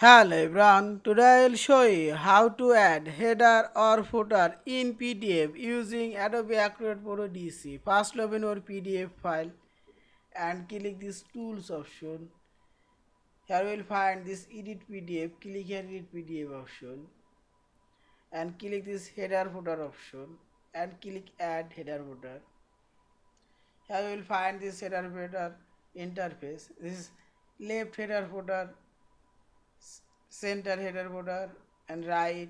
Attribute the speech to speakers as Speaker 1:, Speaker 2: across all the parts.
Speaker 1: Hello everyone, today I will show you how to add header or footer in PDF using Adobe Acrobat Pro DC. First open your PDF file and click this tools option. Here you will find this edit PDF, click here edit PDF option and click this header footer option and click add header footer. Here you will find this header footer interface. This is left header footer, center header footer and right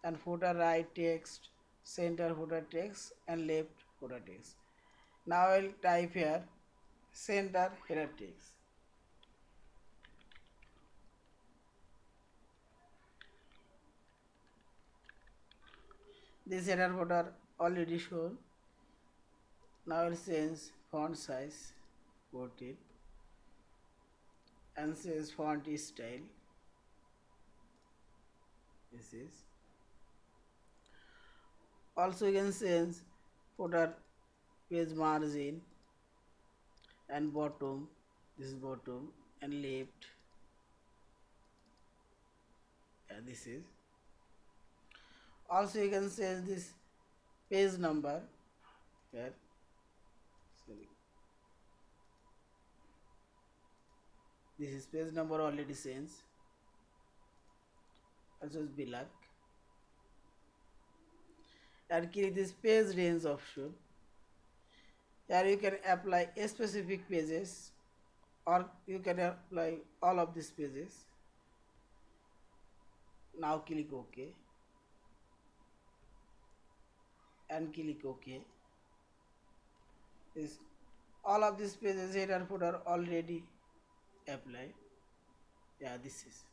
Speaker 1: and footer right text, center footer text and left footer text. Now I will type here center header text. This header footer already shown. Now I will change font size 14 and change font style. This is also you can change footer page margin and bottom. This is bottom and left. This is also you can change this page number here. Sorry. This is page number already changed. Also is black. And click this page range option. Here you can apply a specific pages or you can apply all of these pages. Now click OK and click OK. This all of these pages header footer already applied. This is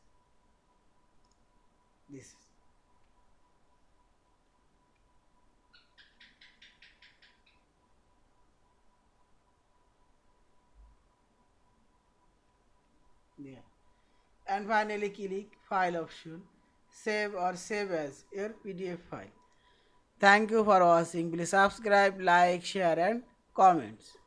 Speaker 1: and finally click file option, save or save as your PDF file. Thank you for watching. Please subscribe, like, share and comments.